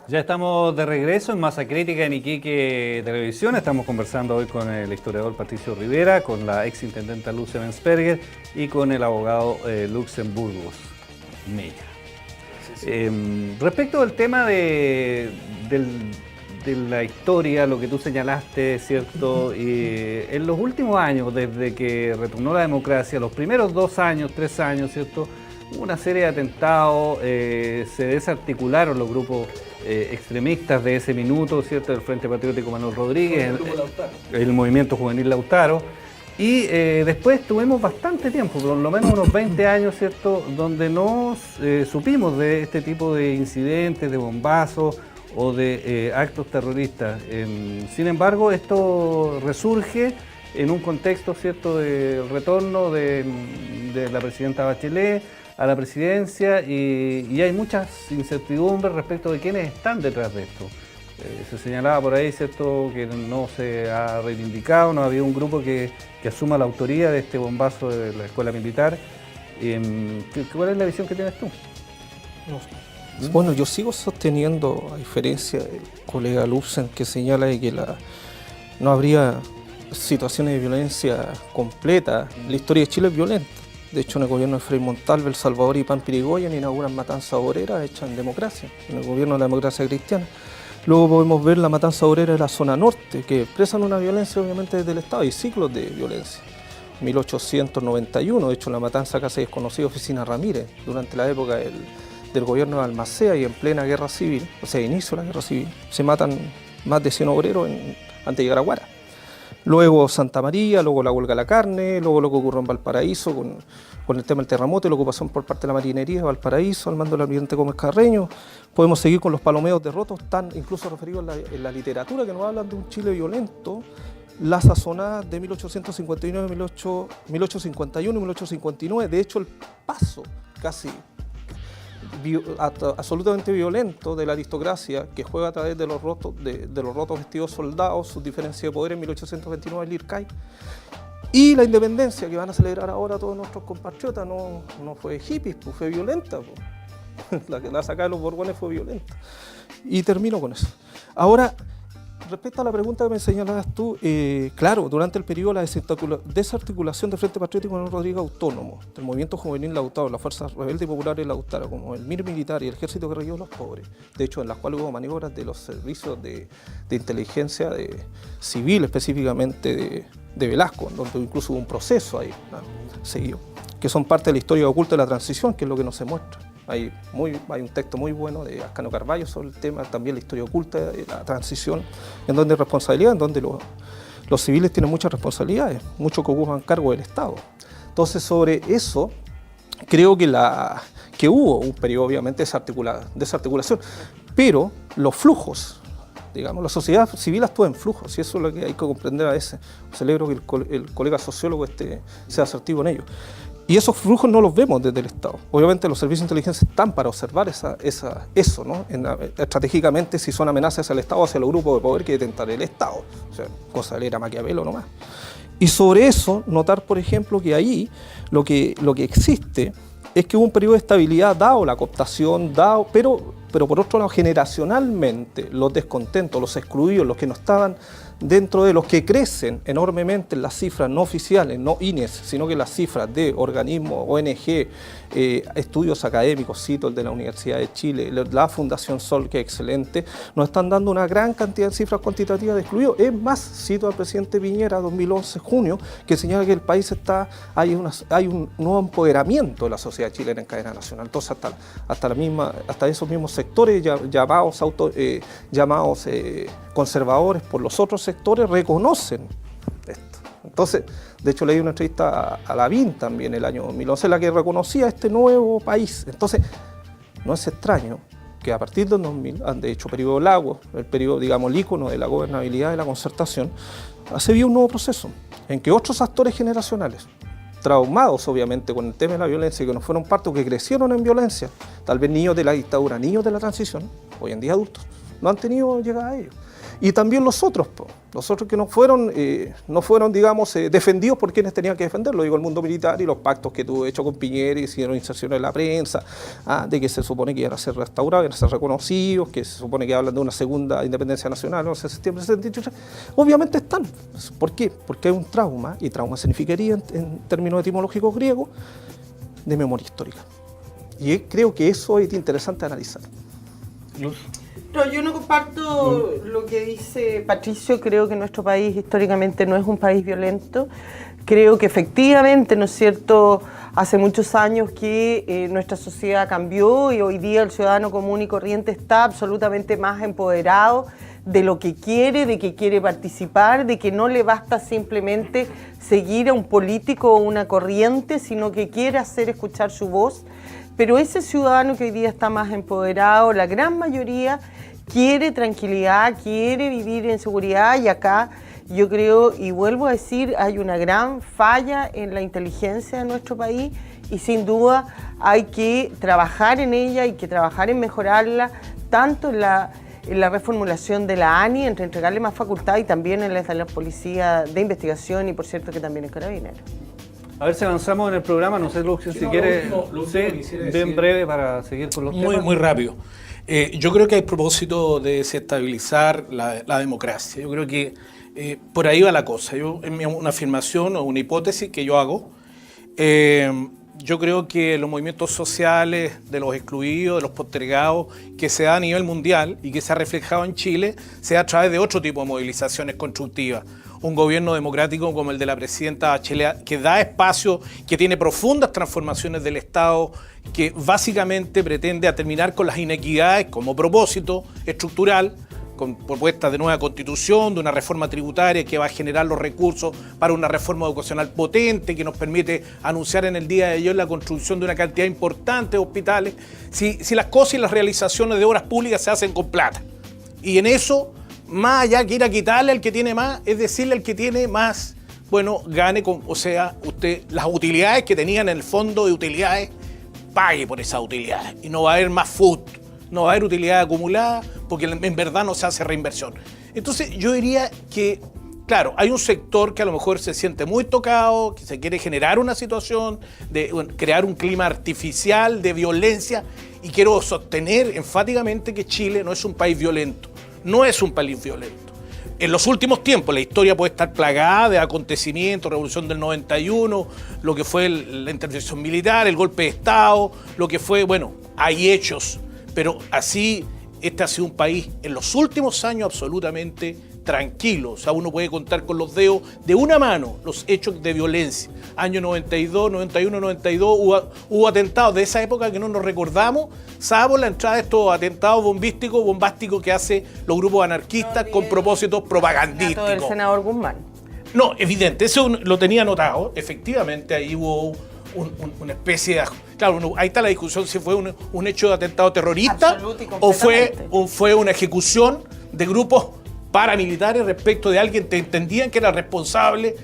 Ya estamos de regreso en Masa Crítica en Iquique Televisión. Estamos conversando hoy con el historiador Patricio Rivera, con la exintendenta Lucia Menzberger y con el abogado Luxemburgos Mella. Respecto del tema de la historia, lo que tú señalaste, ¿cierto? En los últimos años, desde que retornó la democracia, los primeros 2 años, 3 años, ¿cierto? Hubo una serie de atentados, se desarticularon los grupos extremistas de ese minuto, ¿cierto? El Frente Patriótico Manuel Rodríguez, el Movimiento Juvenil Lautaro. Y después tuvimos bastante tiempo, por lo menos unos 20 años, ¿cierto?, donde no supimos de este tipo de incidentes, de bombazos o de actos terroristas. Sin embargo, esto resurge en un contexto, ¿cierto?, de retorno de la presidenta Bachelet a la presidencia y hay muchas incertidumbres respecto de quiénes están detrás de esto. Se señalaba por ahí, ¿cierto?, que no se ha reivindicado, no había un grupo que asuma la autoría de este bombazo de la escuela militar. ¿Cuál es la visión que tienes tú? Bueno, yo sigo sosteniendo, a diferencia del colega Lupsen, que señala de que no habría situaciones de violencia completa. La historia de Chile es violenta. De hecho, en el gobierno de Frei Montalva, El Salvador y Pampirigoyen inauguran matanzas obreras hechas en democracia, en el gobierno de la democracia cristiana. Luego podemos ver la matanza obrera de la zona norte, que expresan una violencia obviamente desde el Estado y ciclos de violencia. 1891, de hecho, la matanza casi desconocida Oficina Ramírez, durante la época del gobierno de Almacea y en plena guerra civil, o sea, inicio de la guerra civil, se matan más de 100 obreros antes de llegar a Huara. Luego Santa María, luego la huelga de la carne, luego lo que ocurrió en Valparaíso con el tema del terremoto y la ocupación por parte de la marinería de Valparaíso, al mando del almirante Gómez Carreño. Podemos seguir con los palomeos de Rotos, tan incluso referidos en la literatura, que nos hablan de un Chile violento, las sazonadas de 1851 y 1859. De hecho, el paso casi absolutamente violento de la aristocracia que juega a través de los rotos vestidos soldados, sus diferencias de poder en 1829 el IRCAI, y la independencia que van a celebrar ahora todos nuestros compatriotas no fue hippies, pues fue violenta, pues. La sacada de los Borbones fue violenta. Y termino con eso. Ahora, respecto a la pregunta que me señalabas tú, claro, durante el periodo de la desarticulación del Frente Patriótico Manuel Rodríguez Autónomo, del Movimiento Juvenil Lautaro, las Fuerzas Rebeldes y Populares Lautaro, como el MIR militar y el Ejército Guerrillero de los Pobres, de hecho en las cuales hubo maniobras de los servicios de inteligencia civil, específicamente de Velasco, donde incluso hubo un proceso ahí seguido, que son parte de la historia oculta de la transición, que es lo que no se muestra. Hay un texto muy bueno de Ascano Carballo sobre el tema, también la historia oculta de la transición, en donde hay responsabilidad, en donde los civiles tienen muchas responsabilidades, muchos que ocupan cargo del Estado. Entonces, sobre eso, creo que hubo un periodo, obviamente, de desarticulación, pero los flujos, digamos, la sociedad civil actúa en flujos, y eso es lo que hay que comprender a veces. Celebro que el colega sociólogo sea asertivo en ello. Y esos flujos no los vemos desde el Estado. Obviamente los servicios de inteligencia están para observar eso, ¿no? Estratégicamente, si son amenazas al Estado, hacia los grupos de poder que detentar el Estado. O sea, cosa de era Maquiavelo nomás. Y sobre eso, notar, por ejemplo, que ahí lo que existe es que hubo un periodo de estabilidad dado la cooptación, pero por otro lado, generacionalmente, los descontentos, los excluidos, los que no estaban dentro de los que crecen enormemente en las cifras no oficiales, no INES, sino que las cifras de organismos, ONG, estudios académicos, cito el de la Universidad de Chile, la Fundación Sol, que es excelente, nos están dando una gran cantidad de cifras cuantitativas de excluidos. Es más, cito al presidente Piñera, 2011, junio, que señala que el país hay un nuevo empoderamiento de la sociedad chilena en cadena nacional. Entonces, hasta esos mismos sectores llamados conservadores por los otros sectores reconocen esto. Entonces, de hecho leí una entrevista a Lavín también el año 2011, la que reconocía este nuevo país. Entonces, no es extraño que a partir del 2000, de hecho, periodo Lagos, el periodo, digamos, el ícono de la gobernabilidad y la concertación, se vio un nuevo proceso en que otros actores generacionales, traumados obviamente con el tema de la violencia, que no fueron parte o que crecieron en violencia, tal vez niños de la dictadura, niños de la transición, hoy en día adultos, no han tenido llegada a ellos. Y también los otros que no fueron digamos, defendidos por quienes tenían que defenderlo, digo, el mundo militar y los pactos que tuvo hecho con Piñera y hicieron inserciones en la prensa, de que se supone que iban a ser restaurados, iban a ser reconocidos, que se supone que hablan de una segunda independencia nacional, no sé, septiembre de 73, obviamente están. ¿Por qué? Porque hay un trauma, y trauma significaría en términos etimológicos griegos, de memoria histórica. Y creo que eso es interesante analizar. Luz. No, yo no comparto lo que dice Patricio. Creo que nuestro país históricamente no es un país violento. Creo que efectivamente, ¿no es cierto?, hace muchos años que nuestra sociedad cambió y hoy día el ciudadano común y corriente está absolutamente más empoderado de lo que quiere, de que quiere participar, de que no le basta simplemente seguir a un político o una corriente, sino que quiere hacer escuchar su voz. Pero ese ciudadano que hoy día está más empoderado, la gran mayoría quiere tranquilidad, quiere vivir en seguridad, y acá yo creo, y vuelvo a decir, hay una gran falla en la inteligencia de nuestro país y sin duda hay que trabajar en ella, hay que trabajar en mejorarla, tanto en la reformulación de la ANI, entre entregarle más facultad, y también en la de la policía de investigación y por cierto que también es carabinero. A ver si avanzamos en el programa, no sé, Lucio, si quiere, bien breve para seguir con los temas. Muy rápido. Yo creo que hay propósito de desestabilizar la democracia. Yo creo que por ahí va la cosa. Una afirmación o una hipótesis que yo hago. Yo creo que los movimientos sociales de los excluidos, de los postergados, que se da a nivel mundial y que se ha reflejado en Chile, se da a través de otro tipo de movilizaciones constructivas. Un gobierno democrático como el de la presidenta Bachelet, que da espacio, que tiene profundas transformaciones del Estado, que básicamente pretende terminar con las inequidades como propósito estructural, con propuestas de nueva constitución, de una reforma tributaria que va a generar los recursos para una reforma educacional potente, que nos permite anunciar en el día de ayer la construcción de una cantidad importante de hospitales, si las cosas y las realizaciones de obras públicas se hacen con plata. Y en eso, más allá que ir a quitarle al que tiene más, es decirle al que tiene más, bueno, gane usted las utilidades que tenían en el fondo de utilidades, pague por esas utilidades. Y no va a haber más food, no va a haber utilidad acumulada, porque en verdad no se hace reinversión. Entonces yo diría que, claro, hay un sector que a lo mejor se siente muy tocado, que se quiere generar una situación, crear un clima artificial de violencia, y quiero sostener enfáticamente que Chile no es un país violento. No es un país violento. En los últimos tiempos la historia puede estar plagada de acontecimientos, revolución del 91, lo que fue la intervención militar, el golpe de Estado, lo que fue, bueno, hay hechos, pero así este ha sido un país en los últimos años absolutamente tranquilo. O sea, uno puede contar con los dedos de una mano los hechos de violencia. Año 92, 91, 92, hubo atentados de esa época que no nos recordamos, salvo la entrada de estos atentados bombásticos que hacen los grupos anarquistas con propósitos propagandísticos. El senador Guzmán. No, evidente, eso lo tenía anotado. Efectivamente, ahí hubo una especie de... Claro, ahí está la discusión si fue un hecho de atentado terrorista o fue una ejecución de grupos paramilitares respecto de alguien que entendían que era el responsable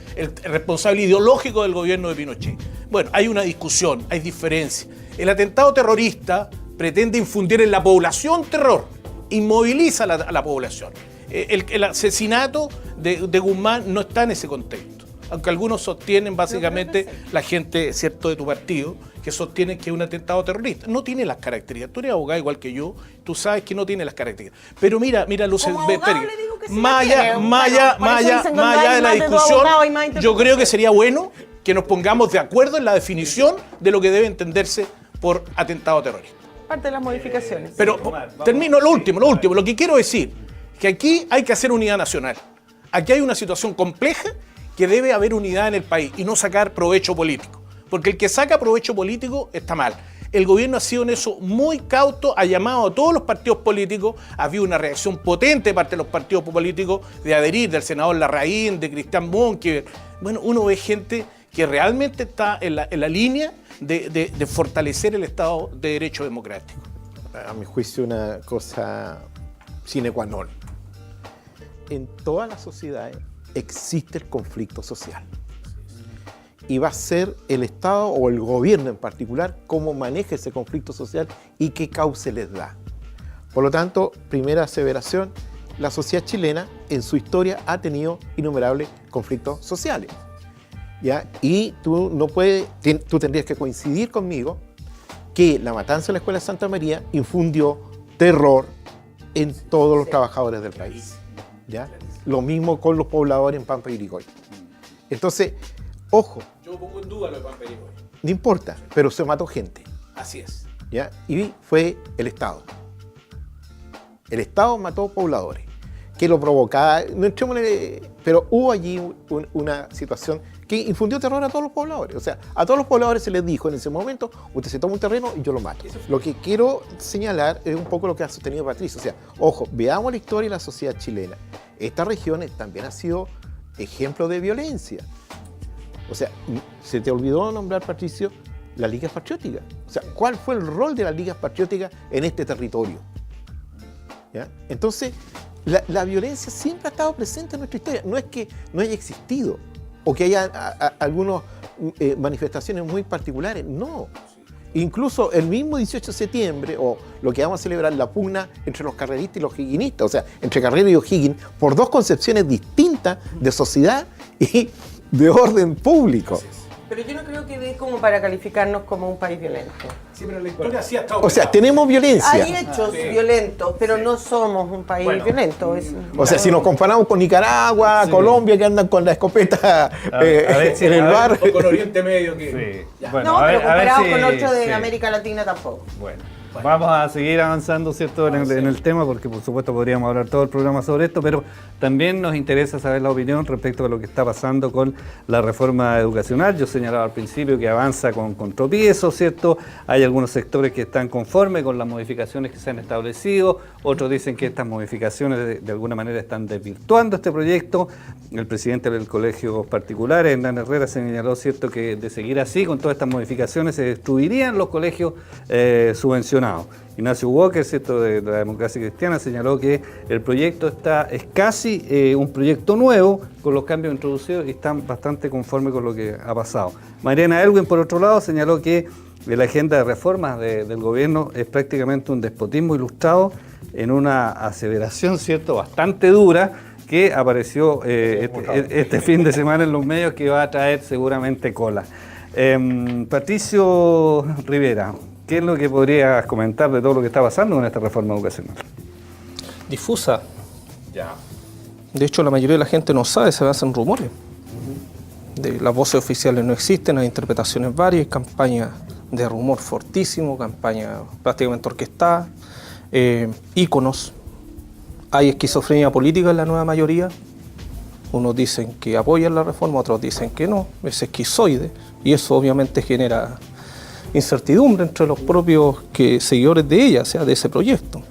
ideológico del gobierno de Pinochet. Bueno, hay una discusión, hay diferencia. El atentado terrorista pretende infundir en la población terror, inmoviliza a la población. El asesinato de Guzmán no está en ese contexto, aunque algunos sostienen básicamente, la gente, cierto, de tu partido, que sostienen que es un atentado terrorista. No tiene las características. Tú eres abogado igual que yo, tú sabes que no tiene las características. Pero mira, Luce, más allá de la discusión, yo creo que sería bueno que nos pongamos de acuerdo en la definición de lo que debe entenderse por atentado terrorista. Parte de las modificaciones. Pero termino lo último. Lo que quiero decir, que aquí hay que hacer unidad nacional. Aquí hay una situación compleja que debe haber unidad en el país y no sacar provecho político. Porque el que saca provecho político está mal. El gobierno ha sido en eso muy cauto, ha llamado a todos los partidos políticos, ha habido una reacción potente de parte de los partidos políticos de adherir, del senador Larraín, de Cristian Monque. Bueno, uno ve gente que realmente está en la línea de fortalecer el Estado de Derecho democrático. A mi juicio, una cosa sine qua non. En todas las sociedades existe el conflicto social. Y va a ser el Estado o el gobierno en particular cómo maneja ese conflicto social y qué cauce les da. Por lo tanto, primera aseveración, la sociedad chilena en su historia ha tenido innumerables conflictos sociales. ¿Ya? Y tú no puedes, tú tendrías que coincidir conmigo que la matanza de la Escuela de Santa María infundió terror en todos los trabajadores del país. ¿Ya? Lo mismo con los pobladores en Pampa y Irigoyen. Entonces, ojo. Yo pongo en duda lo de Pampa y Irigoyen. No importa, pero se mató gente. Así es. ¿Ya? Y fue el Estado. El Estado mató pobladores. Que lo provocaba, no entrémosle, pero hubo allí una situación que infundió terror a todos los pobladores. O sea, a todos los pobladores se les dijo en ese momento, usted se toma un terreno y yo lo mato. Lo que quiero señalar es un poco lo que ha sostenido Patricio. O sea, ojo, veamos la historia de la sociedad chilena. Esta región también ha sido ejemplo de violencia. O sea, se te olvidó nombrar, Patricio, las ligas patrióticas. O sea, ¿cuál fue el rol de las ligas patrióticas en este territorio? ¿Ya? Entonces, la violencia siempre ha estado presente en nuestra historia. No es que no haya existido o que haya algunas manifestaciones muy particulares. No. Incluso el mismo 18 de septiembre, o lo que vamos a celebrar, la pugna entre los carreristas y los higuinistas, o sea, entre Carrero y O'Higgins, por dos concepciones distintas de sociedad y de orden público. Pero yo no creo que dé como para calificarnos como un país violento. Sí, pero la historia sí ha estado. O sea, tenemos violencia. Hay hechos violentos, pero no somos un país violento. O sea, si nos comparamos con Nicaragua, Colombia, que andan con la escopeta en el bar. O con Oriente Medio. Que... Sí. Bueno, no, pero comparado con otros de América Latina tampoco. Bueno. Vamos a seguir avanzando, ¿cierto?, en el tema, porque por supuesto podríamos hablar todo el programa sobre esto, pero también nos interesa saber la opinión respecto a lo que está pasando con la reforma educacional. Yo señalaba al principio que avanza con tropiezos, ¿cierto? Hay algunos sectores que están conformes con las modificaciones que se han establecido, otros dicen que estas modificaciones de alguna manera están desvirtuando este proyecto. El presidente del Colegio Particular, Hernán Herrera, señaló, ¿cierto?, que de seguir así con todas estas modificaciones se destruirían los colegios subvencionados. Ignacio Walker, ¿cierto?, de la Democracia Cristiana, señaló que el proyecto es casi un proyecto nuevo con los cambios introducidos y están bastante conformes con lo que ha pasado. Mariana Elwin, por otro lado, señaló que la agenda de reformas del gobierno es prácticamente un despotismo ilustrado en una aseveración, ¿cierto?, bastante dura que apareció este fin de semana en los medios, que va a traer seguramente cola. Patricio Rivera, ¿qué es lo que podrías comentar de todo lo que está pasando con esta reforma educacional? Difusa. Ya. De hecho, la mayoría de la gente no sabe, se basa en rumores. Las voces oficiales no existen, hay interpretaciones varias, campañas de rumor fortísimo, campañas prácticamente orquestadas, íconos. Hay esquizofrenia política en la nueva mayoría. Unos dicen que apoyan la reforma, otros dicen que no. Es esquizoide y eso obviamente genera incertidumbre entre los propios seguidores de ella, o sea, de ese proyecto.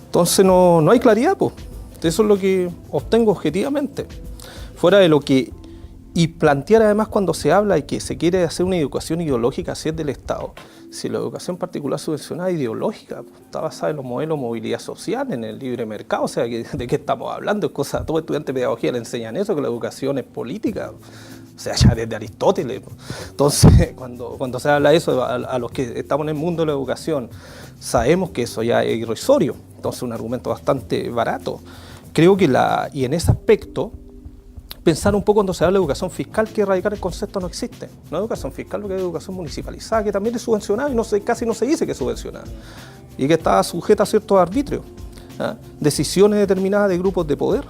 Entonces no hay claridad, pues. Eso es lo que obtengo objetivamente. Fuera de lo que... Y plantear además cuando se habla de que se quiere hacer una educación ideológica, si es del Estado. Si la educación particular subvencionada es ideológica, pues, está basada en los modelos de movilidad social, en el libre mercado, o sea, ¿de qué estamos hablando? Es cosa, a todo estudiante de pedagogía le enseñan eso, que la educación es política. O sea, ya desde Aristóteles. Entonces, cuando se habla de eso, a los que estamos en el mundo de la educación, sabemos que eso ya es irrisorio. Entonces, un argumento bastante barato. Creo que y en ese aspecto, pensar un poco cuando se habla de educación fiscal, que erradicar el concepto no existe. No es educación fiscal, lo que es educación municipalizada, que también es subvencionada y casi no se dice que es subvencionada. Y que está sujeta a ciertos arbitrios. Decisiones determinadas de grupos de poder,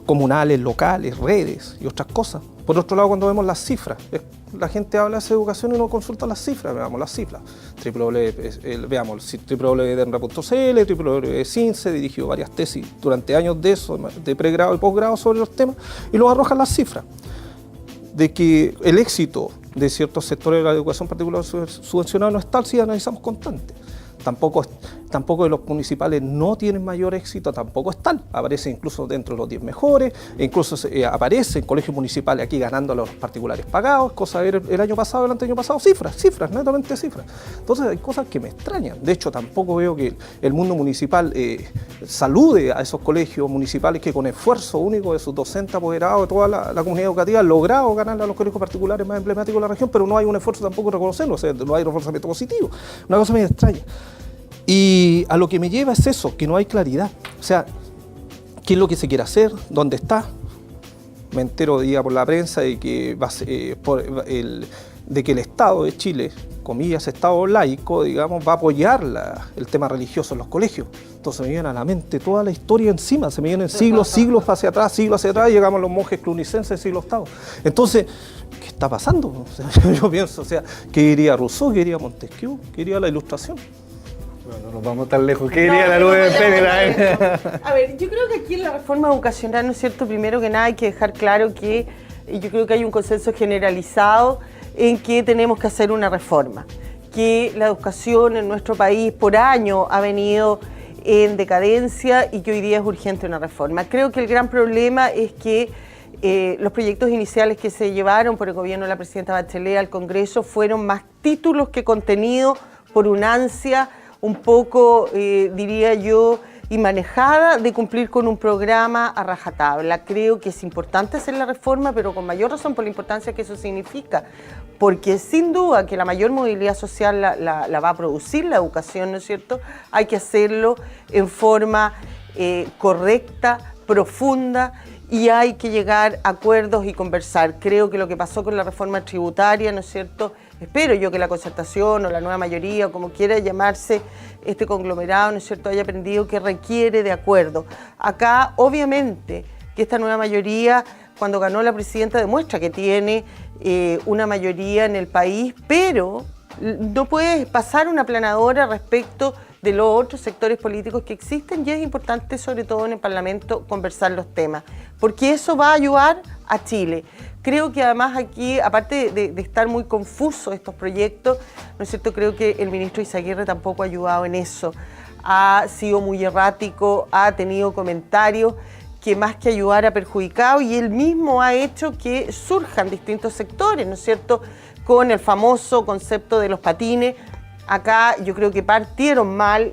comunales, locales, redes y otras cosas. Por otro lado, cuando vemos las cifras, la gente habla de esa educación y no consulta las cifras. Veamos las cifras. Veamos www.denra.cl, www.CINCE, dirigió varias tesis durante años de eso, de pregrado y posgrado sobre los temas, y luego arrojan las cifras de que el éxito de ciertos sectores de la educación particular subvencionada no es tal si analizamos constantes. Tampoco de los municipales no tienen mayor éxito, tampoco es tal. Aparece incluso dentro de los 10 mejores, e incluso aparece en colegios municipales aquí ganando a los particulares pagados, cosa de ver el año pasado, el anteaño pasado, cifras, netamente cifras. Entonces hay cosas que me extrañan. De hecho, tampoco veo que el mundo municipal salude a esos colegios municipales que con esfuerzo único de sus docentes apoderados, de toda la comunidad educativa, han logrado ganar a los colegios particulares más emblemáticos de la región, pero no hay un esfuerzo tampoco de reconocerlo, o sea, no hay reforzamiento positivo. Una cosa me extraña. Y a lo que me lleva es eso, que no hay claridad. O sea, ¿qué es lo que se quiere hacer? ¿Dónde está? Me entero día por la prensa de que, de que el Estado de Chile, comillas, Estado laico, digamos, va a apoyar el tema religioso en los colegios. Entonces me viene a la mente toda la historia encima, se me vienen siglos hacia atrás, y llegamos a los monjes clunicenses del siglo VIII. Entonces, ¿qué está pasando? O sea, yo pienso, o sea, ¿qué diría Rousseau? ¿Qué diría Montesquieu? ¿Qué diría la Ilustración? Bueno, nos vamos tan lejos. ¿Qué diría la nueva Pereira? A ver, yo creo que aquí en la reforma educacional, ¿no es cierto? Primero que nada hay que dejar claro que yo creo que hay un consenso generalizado en que tenemos que hacer una reforma, que la educación en nuestro país por años ha venido en decadencia y que hoy día es urgente una reforma. Creo que el gran problema es que los proyectos iniciales que se llevaron por el gobierno de la presidenta Bachelet al Congreso fueron más títulos que contenido por una ansia un poco, diría yo, inmanejada de cumplir con un programa a rajatabla. Creo que es importante hacer la reforma, pero con mayor razón por la importancia que eso significa, porque sin duda que la mayor movilidad social la va a producir la educación, ¿no es cierto? Hay que hacerlo en forma correcta, profunda, y hay que llegar a acuerdos y conversar. Creo que lo que pasó con la reforma tributaria, ¿no es cierto?, espero yo que la concertación o la nueva mayoría, o como quiera llamarse este conglomerado, ¿no es cierto?, haya aprendido que requiere de acuerdo. Acá, obviamente, que esta nueva mayoría, cuando ganó la presidenta, demuestra que tiene una mayoría en el país, pero no puede pasar una aplanadora respecto de los otros sectores políticos que existen, y es importante, sobre todo en el Parlamento, conversar los temas, porque eso va a ayudar a Chile. Creo que además aquí, aparte de estar muy confusos estos proyectos, ¿no es cierto?, creo que el ministro Izaguirre tampoco ha ayudado en eso. Ha sido muy errático, ha tenido comentarios que más que ayudar ha perjudicado, y él mismo ha hecho que surjan distintos sectores, ¿no es cierto?, con el famoso concepto de los patines. Acá yo creo que partieron mal,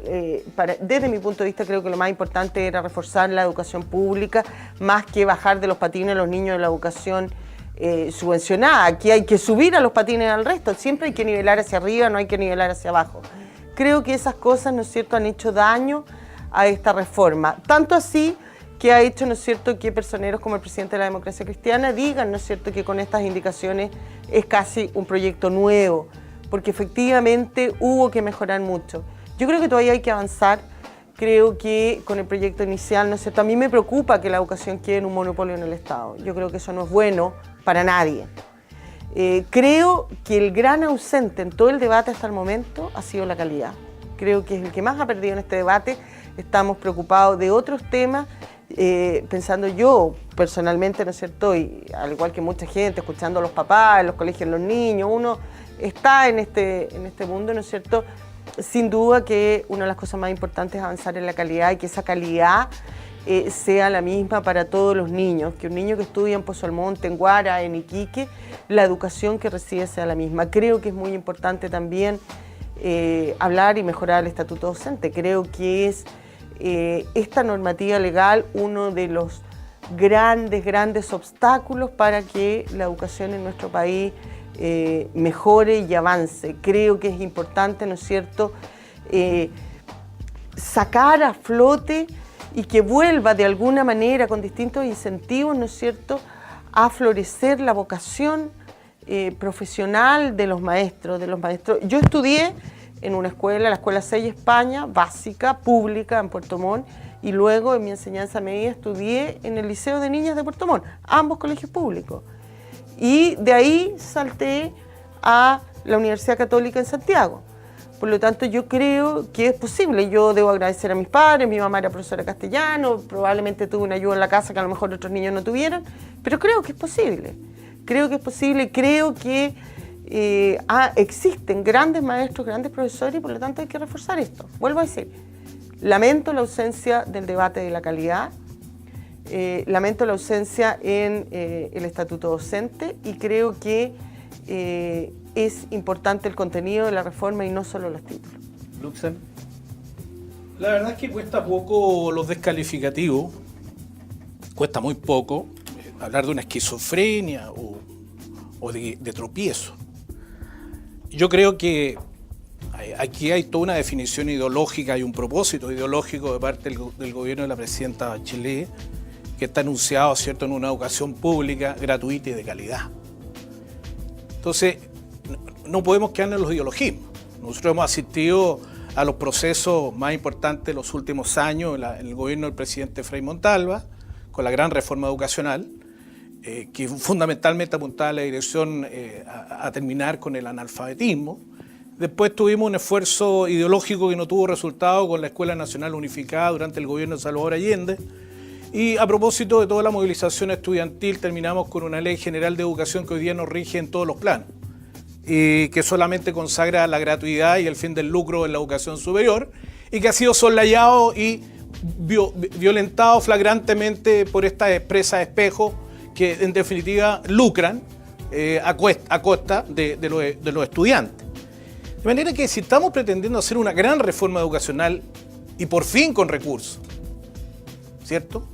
desde mi punto de vista creo que lo más importante era reforzar la educación pública, más que bajar de los patines a los niños de la educación subvencionada. Aquí hay que subir a los patines al resto, siempre hay que nivelar hacia arriba, no hay que nivelar hacia abajo. Creo que esas cosas, ¿no es cierto?, han hecho daño a esta reforma, tanto así que ha hecho, ¿no es cierto?, que personeros como el presidente de la Democracia Cristiana digan, ¿no es cierto?, que con estas indicaciones es casi un proyecto nuevo, porque efectivamente hubo que mejorar mucho. Yo creo que todavía hay que avanzar. Creo que con el proyecto inicial, ¿no es cierto?, a mí me preocupa que la educación quede en un monopolio en el Estado. Yo creo que eso no es bueno para nadie. Creo que el gran ausente en todo el debate hasta el momento ha sido la calidad. Creo que es el que más ha perdido en este debate. Estamos preocupados de otros temas, pensando yo personalmente, ¿no es cierto?, y al igual que mucha gente, escuchando a los papás, en los colegios, los niños, uno está en este mundo, ¿no es cierto? Sin duda que una de las cosas más importantes es avanzar en la calidad, y que esa calidad sea la misma para todos los niños, que un niño que estudia en Pozo Almonte, en Guara, en Iquique, la educación que recibe sea la misma. Creo que es muy importante también hablar y mejorar el estatuto docente. Creo que es esta normativa legal uno de los grandes obstáculos para que la educación en nuestro país mejore y avance. Creo que es importante, ¿no es cierto?, sacar a flote y que vuelva de alguna manera con distintos incentivos, ¿no es cierto?, a florecer la vocación profesional de los maestros. Yo estudié en una escuela, la Escuela 6 España, básica, pública, en Puerto Montt, y luego en mi enseñanza media estudié en el Liceo de Niñas de Puerto Montt, ambos colegios públicos. Y de ahí salté a la Universidad Católica en Santiago. Por lo tanto, yo creo que es posible. Yo debo agradecer a mis padres, mi mamá era profesora de castellano, probablemente tuve una ayuda en la casa que a lo mejor otros niños no tuvieron, pero creo que es posible. Creo que es posible, creo que existen grandes maestros, grandes profesores, y por lo tanto hay que reforzar esto. Vuelvo a decir, lamento la ausencia del debate de la calidad, lamento la ausencia en el estatuto docente, y creo que es importante el contenido de la reforma y no solo los títulos. Luxem. La verdad es que cuesta poco los descalificativos, cuesta muy poco hablar de una esquizofrenia o de tropiezo. Yo creo que aquí hay toda una definición ideológica y un propósito ideológico de parte del gobierno de la presidenta Bachelet, que está anunciado, ¿cierto?, en una educación pública, gratuita y de calidad. Entonces, no podemos quedarnos en los ideologismos. Nosotros hemos asistido a los procesos más importantes de los últimos años en el gobierno del presidente Frei Montalva, con la gran reforma educacional, que fundamentalmente apuntaba a la dirección a terminar con el analfabetismo. Después tuvimos un esfuerzo ideológico que no tuvo resultado con la Escuela Nacional Unificada durante el gobierno de Salvador Allende. Y a propósito de toda la movilización estudiantil, terminamos con una ley general de educación que hoy día nos rige en todos los planos y que solamente consagra la gratuidad y el fin del lucro en la educación superior y que ha sido soslayado y violentado flagrantemente por estas empresas espejo que en definitiva lucran a costa de los estudiantes. De manera que si estamos pretendiendo hacer una gran reforma educacional y por fin con recursos, ¿cierto?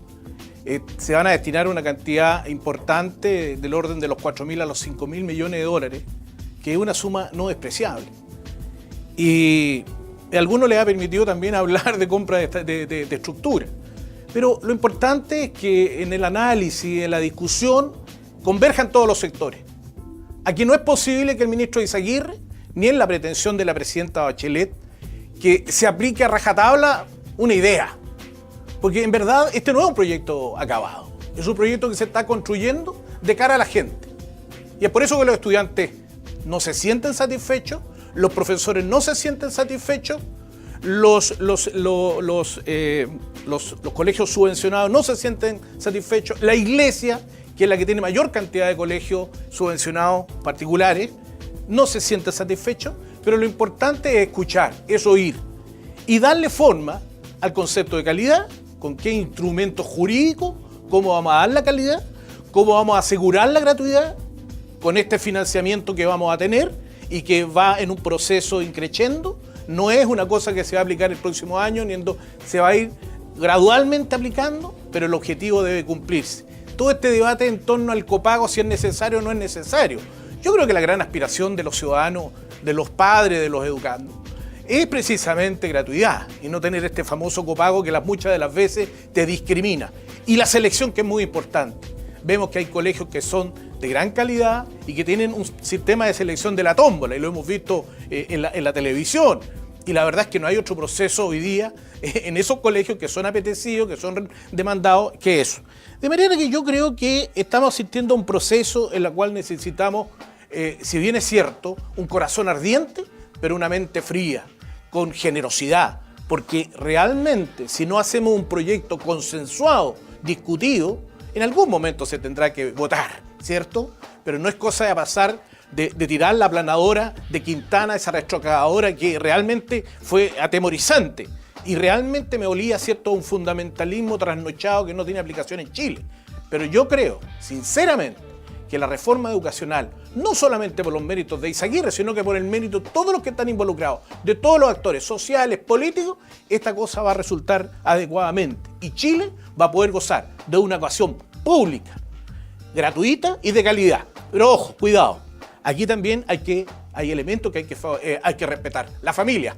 Se van a destinar una cantidad importante del orden de los 4.000 a los 5.000 millones de dólares, que es una suma no despreciable. Y a algunos les ha permitido también hablar de compra de estructura. Pero lo importante es que en el análisis, en la discusión, converjan todos los sectores. Aquí no es posible que el ministro Izaguirre, ni en la pretensión de la presidenta Bachelet, que se aplique a rajatabla una idea. Porque en verdad este no es un proyecto acabado, es un proyecto que se está construyendo de cara a la gente. Y es por eso que los estudiantes no se sienten satisfechos, los profesores no se sienten satisfechos, los colegios subvencionados no se sienten satisfechos, la iglesia, que es la que tiene mayor cantidad de colegios subvencionados particulares, no se siente satisfecho, pero lo importante es escuchar, es oír y darle forma al concepto de calidad, con qué instrumentos jurídicos, cómo vamos a dar la calidad, cómo vamos a asegurar la gratuidad con este financiamiento que vamos a tener y que va en un proceso increciendo. No es una cosa que se va a aplicar el próximo año, se va a ir gradualmente aplicando, pero el objetivo debe cumplirse. Todo este debate en torno al copago, si es necesario o no es necesario. Yo creo que la gran aspiración de los ciudadanos, de los padres, de los educandos, es precisamente gratuidad y no tener este famoso copago que muchas de las veces te discrimina. Y la selección, que es muy importante. Vemos que hay colegios que son de gran calidad y que tienen un sistema de selección de la tómbola, y lo hemos visto en la televisión. Y la verdad es que no hay otro proceso hoy día en esos colegios que son apetecidos, que son demandados, que eso. De manera que yo creo que estamos asistiendo a un proceso en el cual necesitamos, si bien es cierto, un corazón ardiente, pero una mente fría, con generosidad, porque realmente si no hacemos un proyecto consensuado, discutido, en algún momento se tendrá que votar, ¿cierto? Pero no es cosa de pasar de tirar la aplanadora de Quintana, esa retrocavadora que realmente fue atemorizante y realmente me olía, ¿cierto?, un fundamentalismo trasnochado que no tiene aplicación en Chile. Pero yo creo, sinceramente, que la reforma educacional, no solamente por los méritos de Izaguirre, sino que por el mérito de todos los que están involucrados, de todos los actores sociales, políticos, esta cosa va a resultar adecuadamente. Y Chile va a poder gozar de una educación pública, gratuita y de calidad. Pero ojo, cuidado, aquí también hay elementos que hay que respetar. La familia.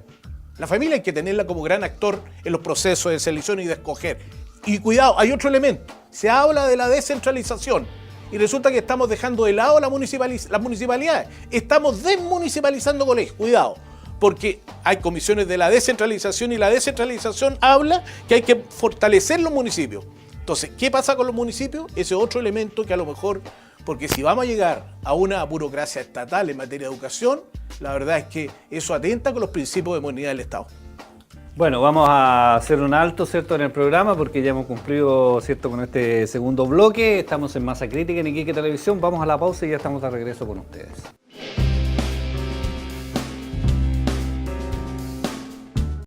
La familia hay que tenerla como gran actor en los procesos de selección y de escoger. Y cuidado, hay otro elemento. Se habla de la descentralización. Y resulta que estamos dejando de lado las municipalidades. Estamos desmunicipalizando colegios. Cuidado, porque hay comisiones de la descentralización y la descentralización habla que hay que fortalecer los municipios. Entonces, ¿qué pasa con los municipios? Ese es otro elemento que a lo mejor, porque si vamos a llegar a una burocracia estatal en materia de educación, la verdad es que eso atenta con los principios de modernidad del Estado. Bueno, vamos a hacer un alto, ¿cierto?, en el programa porque ya hemos cumplido, ¿cierto?, con este segundo bloque. Estamos en Masa Crítica en Iquique Televisión. Vamos a la pausa y ya estamos de regreso con ustedes.